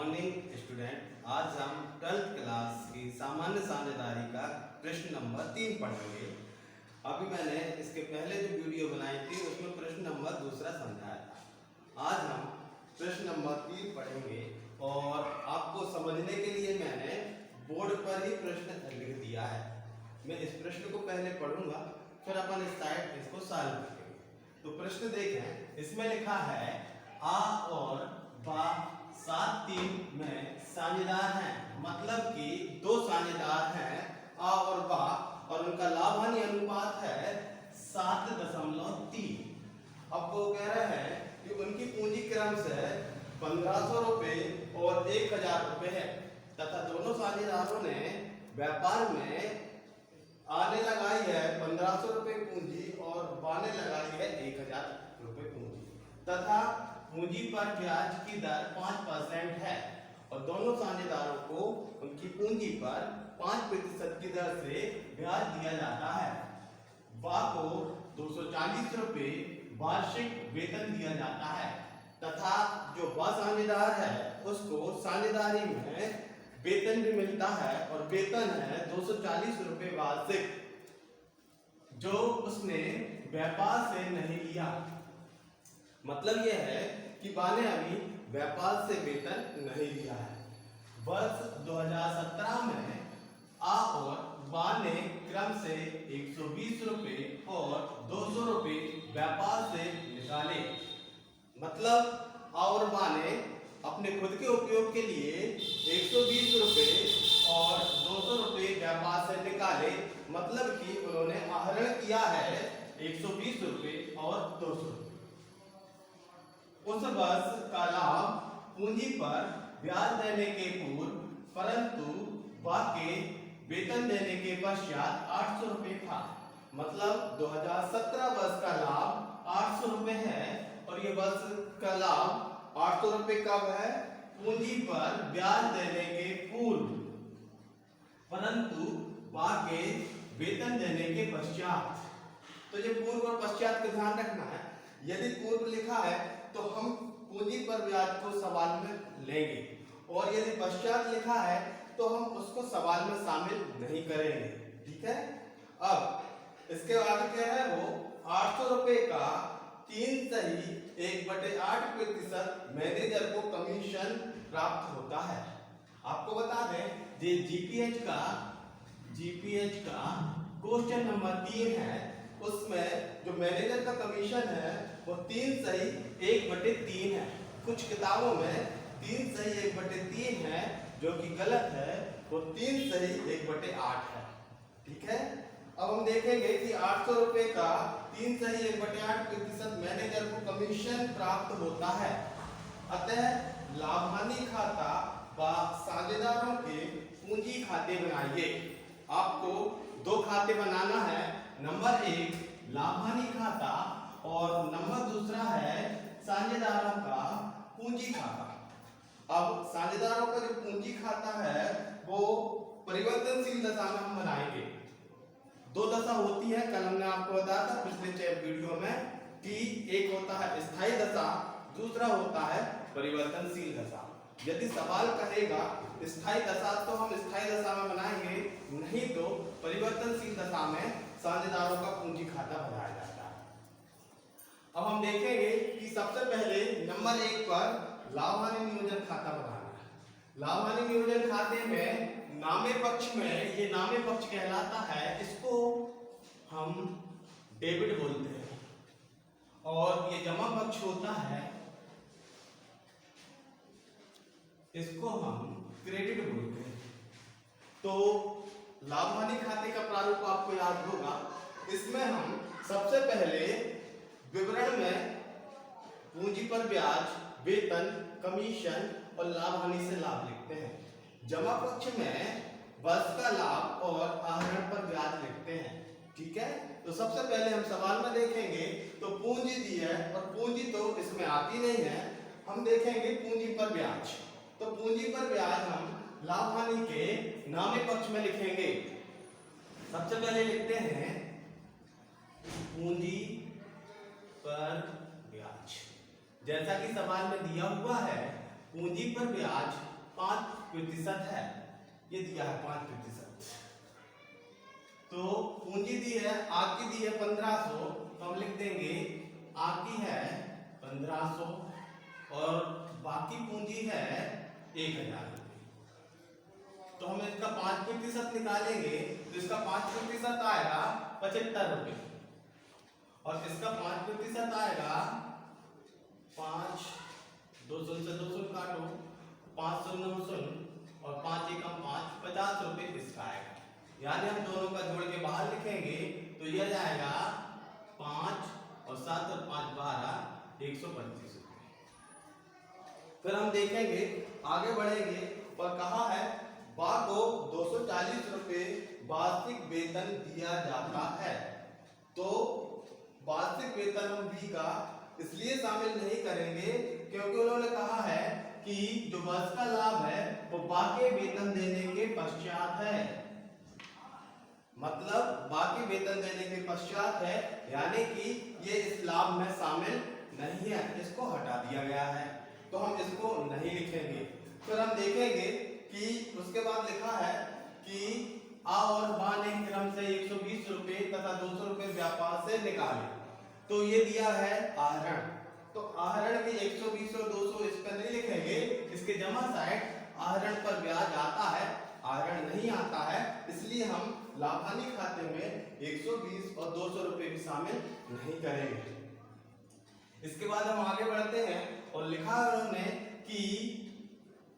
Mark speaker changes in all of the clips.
Speaker 1: Morning student. आज हम 12th class की सामान्य साझेदारी का प्रश्न नंबर 3 पढ़ेंगे। अभी मैंने इसके पहले जो वीडियो बनाई थी उसमें प्रश्न नंबर 2 समझाया था। आज हम प्रश्न नंबर 3 पढ़ेंगे और आपको समझने के लिए मैंने बोर्ड पर ही प्रश्न लिख दिया है। मैं इस प्रश्न को पहले पढ़ूंगा, फिर अपन इस साइड इसको सॉल्व करेंगे। तो प्रश्न देखें, इसमें लिखा है आ और बा 7-3 में साझेदार हैं। मतलब कि दो साझेदार हैं आ और बा, और उनका लाभ हानि अनुपात है 7.3। अब वो कह रहे हैं कि उनकी पूंजी क्रम से 1500 रुपये और 1000 रुपये है तथा दोनों साझेदारों ने व्यापार में आने लगाई है 1500 रुपये पूंजी और बाने लगाई है 1000 रुपये पूंजी तथा पूंजी पर ब्याज की दर 5% है और दोनों साझेदारों को उनकी पूंजी पर 5% की दर से ब्याज दिया जाता है। बा को 240 रुपये वार्षिक वेतन दिया जाता है तथा जो बा साझेदार है उसको साझेदारी में वेतन भी मिलता है और वेतन है 240 रुपये वार्षिक, जो उसने व्यापार से नहीं लिया। मतलब यह है कि बा ने अभी व्यापार से वेतन नहीं लिया है। वर्ष 2017 में आ और बा ने क्रम से 120 रुपये और 200 रुपये व्यापार से निकाले। मतलब आ और बा ने अपने खुद के उपयोग के लिए 120 रुपये और 200 रुपये व्यापार से निकाले। मतलब कि उन्होंने आहरण किया है 120 रुपये और 200 रुपये। उस वर्ष का लाभ पूंजी पर ब्याज देने के पूर्व परंतु बा के वेतन देने के पश्चात 800 रुपये था। मतलब 2017 वर्ष का लाभ 800 रुपये है और ये वर्ष का लाभ 800 रुपये कब है? पूंजी पर ब्याज देने के पूर्व परंतु बा के वेतन देने के पश्चात। तो ये पूर्व और पश्चात का ध्यान रखना है। यदि पूर्व लिखा है तो हम पूंजी पर ब्याज को सवाल में लेंगे और यदि पश्चात लिखा है तो हम उसको सवाल में शामिल नहीं करेंगे। ठीक है। अब इसके आगे क्या है, वो 800 रुपये का 3 सही 1/8% मैनेजर को कमीशन प्राप्त होता है। आपको बता दें ये जीपीएच का क्वेश्चन नंबर 3 है। उसमें जो मैनेजर का कमीशन है वो 3 सही 1/3 है। कुछ किताबों में 3 सही 1/3 है, जो कि गलत है। वो 3 सही 1/8 है। ठीक है। अब हम देखेंगे कि 800 रुपये का 3 सही 1/8% मैनेजर को कमीशन प्राप्त होता है। अतः लाभ हानि खाता व साझेदारों के पूंजी खाते बनाइए। आपको 2 खाते बनाना है। नंबर 1 लाभ हानि खाता और नंबर 2 है साझेदारों का पूंजी खाता। अब साझेदारों का जो पूंजी खाता है वो परिवर्तनशील दशा में हम बनाएंगे। 2 दशा होती है, कल हमने आपको बताया था पिछले वीडियो में कि एक होता है स्थायी दशा, दूसरा होता है परिवर्तनशील दशा। यदि सवाल कहेगा स्थायी दशा तो हम स्थायी दशा में बनाएंगे, नहीं तो परिवर्तनशील दशा में साझेदारों का पूंजी खाता बनाया जाता है। अब हम देखेंगे कि सबसे पहले नंबर 1 पर लाभ हानि नियोजन खाता बनाना है। लाभ हानि नियोजन खाते में नामे पक्ष में, ये नामे पक्ष कहलाता है, इसको हम डेबिट बोलते हैं और ये जमा पक्ष होता है, इसको हम क्रेडिट बोलते हैं। तो लाभ हानि खाते का प्रारूप आपको याद होगा। इसमें हम सबसे पहले विवरण में पूंजी पर ब्याज, वेतन, कमीशन और लाभ हानि से लाभ लिखते हैं। जमा पक्ष में वर्ष का लाभ और आहरण पर ब्याज लिखते हैं। ठीक है। तो सबसे पहले हम सवाल में देखेंगे तो पूंजी दी है और पूंजी तो इसमें आती नहीं है। हम देखेंगे पूंजी पर ब्याज। तो पूंजी पर ब्याज हम लाभ हानि के नामे पक्ष में लिखेंगे। सबसे पहले लिखते हैं पूंजी पर ब्याज। जैसा कि सवाल में दिया हुआ है पूंजी पर ब्याज 5% है, ये दिया है 5%। तो पूंजी दी है, आपकी दी है 1500, तो हम लिख देंगे आपकी है 1500 और बाकी पूंजी है 1000 रुपये। तो हम इसका 5% निकालेंगे तो इसका 5% आएगा 75 रुपये और इसका 5% आएगा 5, 200 से 200 काटो, 500 900 और 5 एकम 5, 50 रुपये इसका आएगा। यानी हम दोनों का जोड़ के बाहर लिखेंगे तो यह जाएगा 5 और 7 और 5 12, 125 रुपये। फिर हम देखेंगे, आगे बढ़ेंगे और कहा है बा को 240 रुपये वार्षिक वेतन दिया जाता है। तो वार्षिक वेतन हम बी का इसलिए शामिल नहीं करेंगे क्योंकि उन्होंने कहा है कि जो वर्ष का लाभ है वो बाकी वेतन देने के पश्चात है, मतलब बाकी वेतन देने के पश्चात है, यानी कि ये इस लाभ में शामिल नहीं है, इसको हटा दिया गया है, तो हम इसको नहीं लिखेंगे। फिर हम देखेंगे कि उसके बाद लिखा है कि आ और बा ने क्रम से 120 रुपये तथा 200 रुपये व्यापार से निकाले, तो ये दिया है आहरण। तो आहरण में 120 और 200 इस पर नहीं लिखेंगे, इसके जमा साइड आहरण पर ब्याज आता है, आहरण नहीं आता है, इसलिए हम लाभानी खाते में 120 और 200 रुपये भी शामिल नहीं करेंगे। इसके बाद हम आगे बढ़ते हैं और लिखा है उन्होंने कि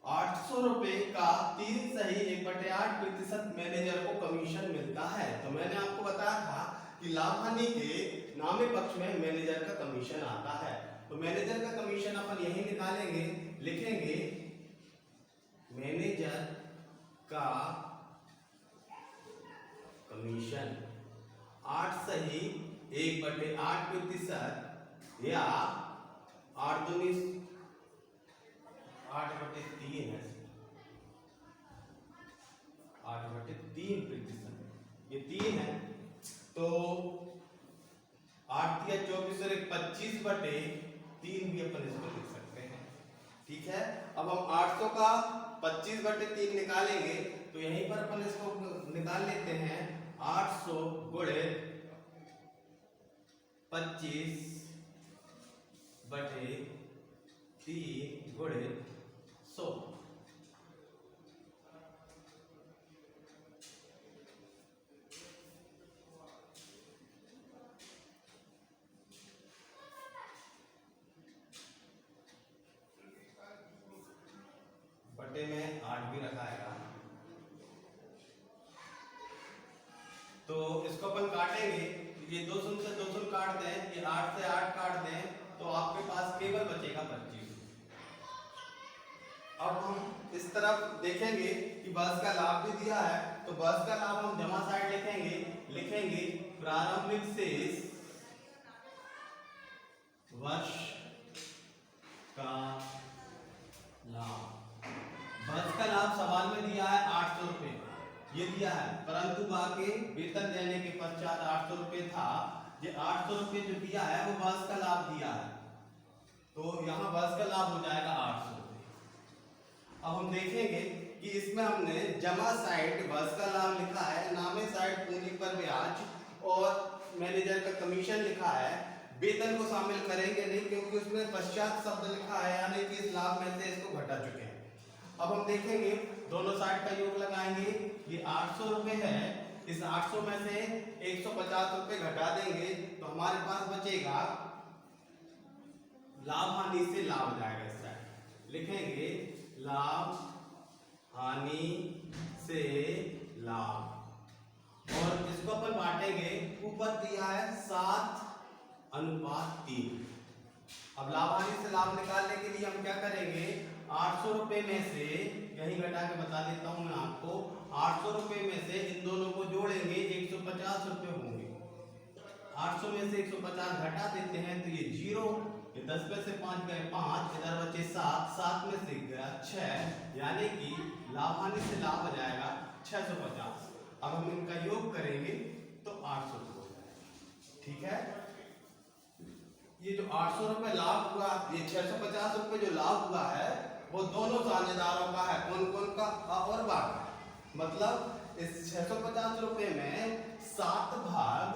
Speaker 1: 800 रुपये का 3/8% मैनेजर को कमीशन मिलता है। तो मैंने आपको बताया था कि लाभानी के नामे पक्ष में मैनेजर का कमीशन आता है, तो मैनेजर का कमीशन अपन यही निकालेंगे, लिखेंगे मैनेजर का कमीशन 8/8% या 8×3 है, 8/3%, ये 3 है, तो 8 या 24 और 25/3 भी अपन इसको लिख सकते हैं। ठीक है, अब हम 800 का 25/3 निकालेंगे तो यहीं पर अपन इसको निकाल लेते हैं, 800 गुणे 25/3 गुणे 100। बटे में 8 भी रखा है, तो इसको अपन काटेंगे, ये 200 से 200 काट दें, ये 8 से 8 काट दें, तो आपके पास केवल बचेगा 25। अब हम इस तरफ देखेंगे कि वर्ष का लाभ भी दिया है, तो वर्ष का लाभ हम जमा साइड लिखेंगे प्रारंभिक शेष वर्ष का लाभ। वर्ष का लाभ सवाल में दिया है 800 रुपये, ये दिया है, परंतु बाकी वेतन देने के पश्चात 800 रुपये था, ये 800 रुपये जो दिया है वो वर्ष का लाभ दिया है, तो यहाँ वर्ष का लाभ हो जाएगा 800 रुपये। अब हम देखेंगे कि इसमें हमने जमा साइड वर्ष का लाभ लिखा है, नामे साइड पूंजी पर ब्याज और मैनेजर का कमीशन लिखा है, वेतन को शामिल करेंगे नहीं क्योंकि उसमें पश्चात शब्द लिखा है, यानी कि इस लाभ में से इसको घटा चुके हैं। अब हम देखेंगे, दोनों साइड का योग लगाएंगे, ये 800 रुपये है, इस 800 में से 150 रुपये घटा देंगे तो हमारे पास बचेगा, लाभ हानि से लाभ जाएगा, इस साइड लिखेंगे लाभ हानि से लाभ, और इसको अपन बांटेंगे, ऊपर दिया है 7:3। अब लाभ हानि से लाभ निकालने के लिए हम क्या करेंगे, 800 रुपये में से, यही घटा के बता देता हूं मैं आपको, 800 रुपये में से इन दोनों को जोड़ेंगे 150 रुपये होंगे, 800 में से 150 घटा देते हैं तो ये 0, ये 10 में से 5 गए 5, इधर बचे 7, 7 में से गया 6, यानी कि लाभ हानि से लाभ हो जाएगा 650। अब हम इनका योग करेंगे तो 800 हो जाएगा। ठीक है, ये जो 800 रुपये लाभ हुआ, ये 650 रुपये जो लाभ हुआ है वो दोनों साझेदारों का है। कौन कौन का? आ और बा का। मतलब इस 650 रुपए में 7 भाग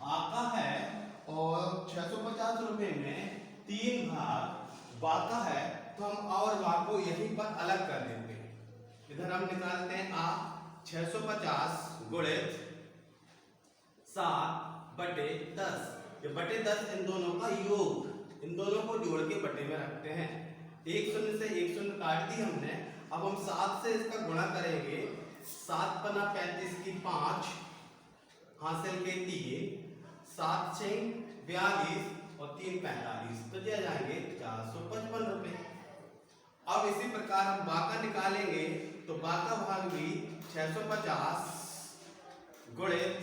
Speaker 1: आ का है और 650 रुपए में 3 भाग बा का है। तो हम आ और बा को यहीं पर अलग कर देते हैं। इधर हम निकालते हैं आ 650 गुणित 7/10। ये बटे 10 इन दोनों का योग, इन दोनों को जोड़ के बटे में रखते हैं। एक शून्य से एक शून्य काट दी हमने। अब हम 7 से इसका गुणा करेंगे। 7 पना 35 की 5 हासिल के 3, 7 6 42 और 3 45, तो दिया जाएंगे 455 रुपए। अब इसी प्रकार हम बाका निकालेंगे तो बाका भाग भी 650 गुणित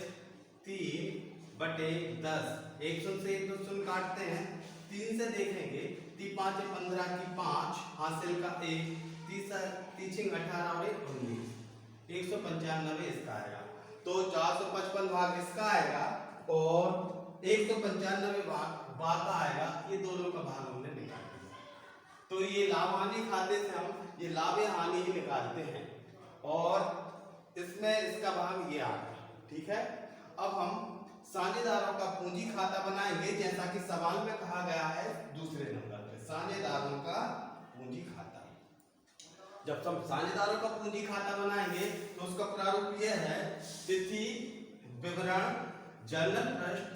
Speaker 1: 3/10। एक शून्य से एक दो शून्य काटते हैं। 3 से देखेंगे 3 5 15 की 5 हासिल का 1, 3 18 और 1 19, 195 इसका आएगा। तो 455 भाग इसका आएगा और 195 भाग बाका आएगा। ये दोनों का भाग हमने निकाल दिया। तो ये लाभ हानि खाते से हम ये लाभ या हानि ही निकालते हैं और इसमें इसका भाग ये आ गया। ठीक है। अब हम साझेदारों का पूंजी खाता बनाएंगे जैसा कि सवाल में कहा गया है दूसरे नंबर पे। साझेदारों का पूंजी खाता। जब हम साझेदारों का पूंजी खाता बनाएंगे तो उसका प्रारूप यह है: तिथि, विवरण, जनरल पृष्ठ,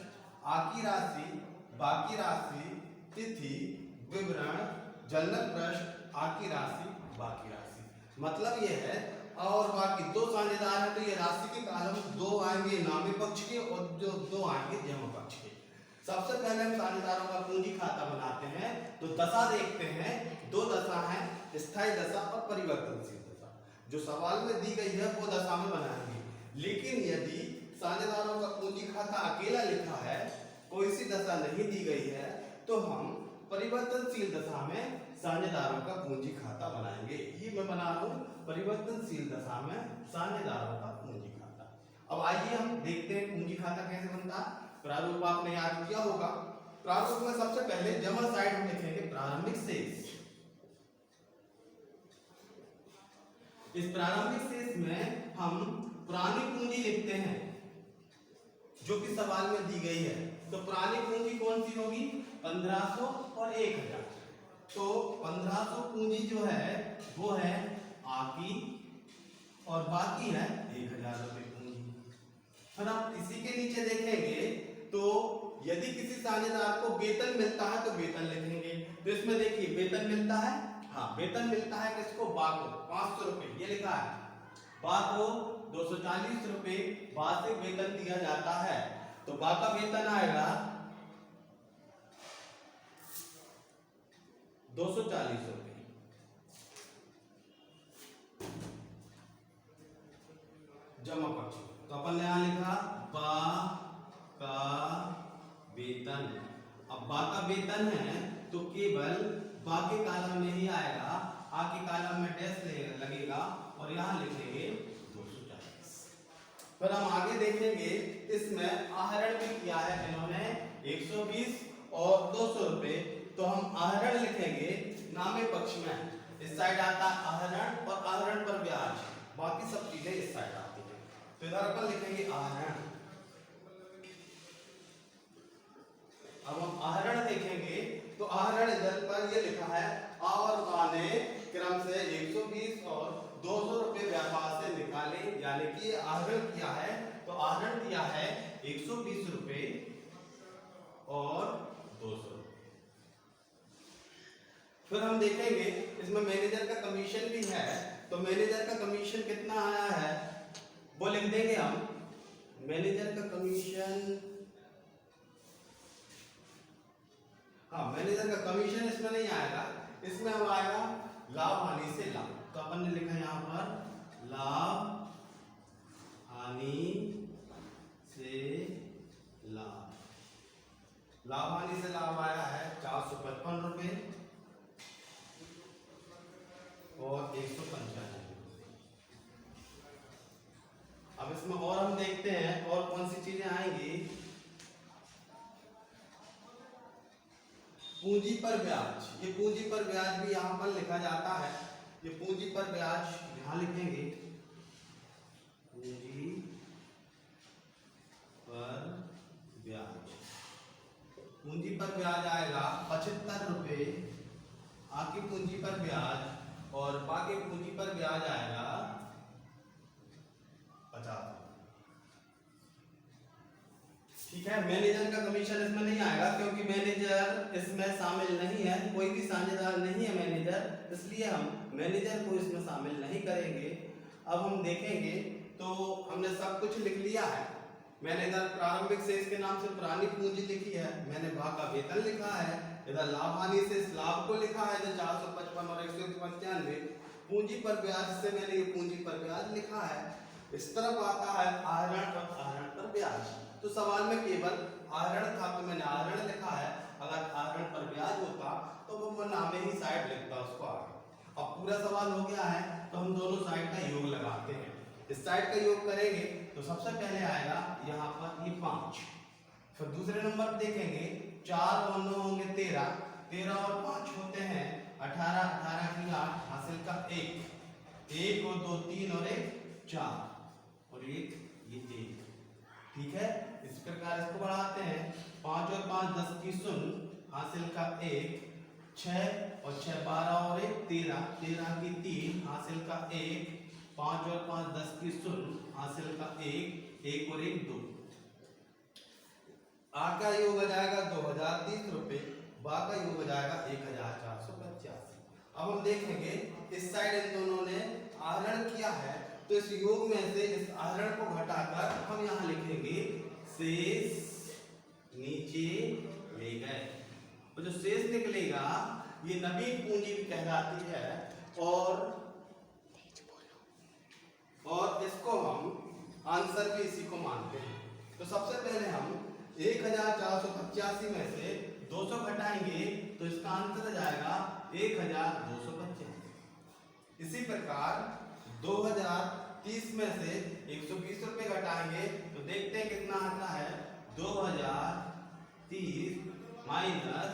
Speaker 1: आकी राशि, बाकी राशि, तिथि, विवरण, जनरल पृष्ठ, आकी राशि, बाकी राशि। मतलब यह है और बाकी दो साझेदार हैं तो ये राशि के कॉलम 2 आएंगे नामी पक्ष के और जो 2 आएंगे जमा पक्ष के। सबसे पहले हम साझेदारों का पूंजी खाता बनाते हैं तो दशा देखते हैं। 2 दशा है, स्थायी दशा और परिवर्तनशील दशा। जो सवाल में दी गई है वो दशा में बनाएंगे। लेकिन यदि साझेदारों का पूंजी खाता अकेला लिखा है, कोई सी दशा नहीं दी गई है, तो हम परिवर्तनशील दशा में साझेदारों का पूंजी खाता बनाएंगे। ये मैं बना रहा हूं परिवर्तनशील दशा में साझेदारों का पूंजी खाता। अब आइए हम देखते हैं पूंजी खाता कैसे बनता। प्रारूप आपने याद किया होगा। प्रारूप में सबसे पहले जमा साइड हम लिखेंगे प्रारंभिक शेष। इस प्रारंभिक शेष में हम पुरानी पूंजी लिखते हैं जो कि सवाल में दी गई है। तो पुरानी पूंजी कौन सी होगी? 1500 और 1000। तो 1500 पूंजी जो है वो है आकी और बाकी है 1000 रुपए पूंजी। फिर आप इसी के नीचे देखेंगे तो यदि किसी साझेदार को वेतन मिलता है तो वेतन लिखेंगे। तो इसमें देखिए वेतन मिलता है, हाँ वेतन मिलता है किसको? बा को 500 रुपए, ये लिखा है। बा को 240 रुपए वार्षिक वेतन दिया जाता है। तो बा का वेतन आएगा 240 रुपए। जमा पक्ष तो अपन ने यहां लिखा बा का वेतन। अब बा का वेतन है तो केवल बा के कॉलम में ही आएगा, आ के कॉलम में डैश लगेगा और यहां लिखेंगे 240। फिर हम आगे देखेंगे इसमें आहरण भी किया है इन्होंने 120 और 200 रुपए। तो हम आहरण लिखेंगे नामे पक्ष में। इस साइड आता है आहरण और आहरण पर ब्याज, बाकी सब चीजें इस साइड आती हैं। तो इधर अपन लिखेंगे आहरण। अब हम आहरण देखेंगे तो आहरण इधर पर ये लिखा है आ और बा ने क्रम से 120 और 200 रुपए व्यापार से निकाले, यानी कि आहरण किया है। तो आहरण किया है 120 रुपए और 200 रुपए। फिर हम देखेंगे इसमें मैनेजर का कमीशन भी है। तो मैनेजर का कमीशन कितना आया है वो लिख देंगे हम। मैनेजर का कमीशन, हाँ मैनेजर का कमीशन इसमें नहीं आएगा, इसमें हम आएगा लाभ हानि से लाभ। तो अपन ने लिखा यहाँ पर लाभ हानि से लाभ। लाभ हानि से लाभ आया है 455 रुपए और 195। अब इसमें और हम देखते हैं और कौन सी चीजें आएंगी। पूंजी पर ब्याज, ये पूंजी पर ब्याज भी यहाँ पर लिखा जाता है। पर ब्याज यहाँ लिखेंगे, पूंजी पर ब्याज। पूंजी पर ब्याज आएगा 75 रुपये आपकी पूंजी पर ब्याज, और बाकी पूंजी पर ब्याज आएगा 50। ठीक है, मैनेजर का कमीशन इसमें नहीं आएगा क्योंकि मैनेजर इसमें शामिल नहीं है, कोई भी साझेदार नहीं है मैनेजर, इसलिए हम मैनेजर को इसमें शामिल नहीं करेंगे। अब हम देखेंगे तो हमने सब कुछ लिख लिया है। मैंने इधर प्रारंभिक शेष के नाम से पुरानी पूंजी लिखी है, मैंने भाग का वेतन लिखा है, इधर लाभ हानि से इस लाभ को लिखा है जो 455 और 195। पूंजी पर ब्याज से मैंने ये पूंजी पर ब्याज लिखा है। इस तरफ आता है आहरण पर ब्याज। तो सवाल में केवल आहरण था तो मैंने आहरण लिखा है, अगर आहरण पर ब्याज होता तो वो नामे ही साइड लिखता उसको आगे। अब पूरा सवाल हो गया है तो हम दोनों साइड का योग लगाते हैं। इस साइड का योग करेंगे तो सबसे पहले आएगा यहाँ पर ये 5, फिर दूसरे नंबर देखेंगे 4 और 9 होंगे 13, 13 और 5 होते हैं 18, 18 की 8 हासिल का 1, 1 और 2 3 और 1 4 और 1 ये 1। ठीक है, इस प्रकार इसको बढ़ाते हैं 5 और 5 10 की 0 हासिल का 1, 6 और 6 12 और 1 13, 13 की 3 हासिल का 1, 5 और 5 10 की 0 हासिल का 1, 1 और 1 2। आ का योग हो जाएगा 2030 रुपये, बा का योग हो जाएगा 1485। अब हम देखेंगे इस साइड इन दोनों ने आहरण किया है तो इस योग में से इस आहरण को घटाकर हम यहाँ लिखेंगे शेष नीचे ले गए। तो जो शेष निकलेगा ये नवीन पूंजी कहलाती है, और इसको हम आंसर भी इसी को मानते हैं। तो सबसे पहले हम 1485 में से 200 घटाएंगे तो इसका आंसर आ जाएगा 1225। इसी प्रकार 2030 में से 120 रुपये घटाएंगे तो देखते हैं कितना आता है। 2030 माइनस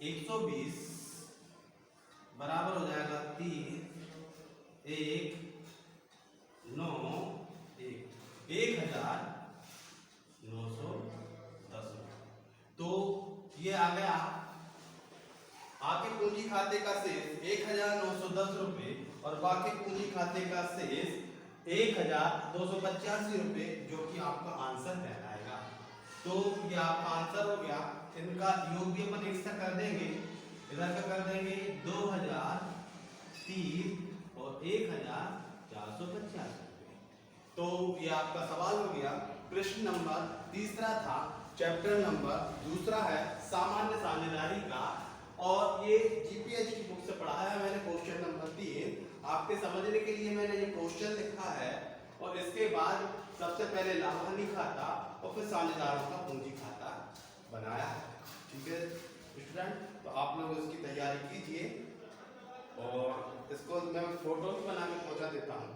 Speaker 1: 120 बराबर हो जाएगा 30, 1 9 1 1910। तो ये आ गया आपके पूंजी खाते का शेष 1910 रुपये और बाकी पूंजी खाते का शेष 1285 रुपये, जो कि आपका आंसर कहलाएगा। तो ये आपका आंसर हो गया। इनका योग भी अपन एक कर देंगे, इधर का कर देंगे 2030 और 1485। तो ये आपका सवाल हो गया। प्रश्न नंबर तीसरा था, चैप्टर नंबर दूसरा है सामान्य साझेदारी का, और ये जीपीएच की बुक से पढ़ाया है मैंने। क्वेश्चन नंबर 3 आपके समझने के लिए मैंने ये क्वेश्चन लिखा है, और इसके बाद सबसे पहले लाभ हानि खाता और फिर साझेदारों का पूंजी खाता बनाया है। ठीक है स्टूडेंट, तो आप लोग इसकी तैयारी कीजिए, और इसको मैं फोटो भी बना के पहुंचा देता हूँ।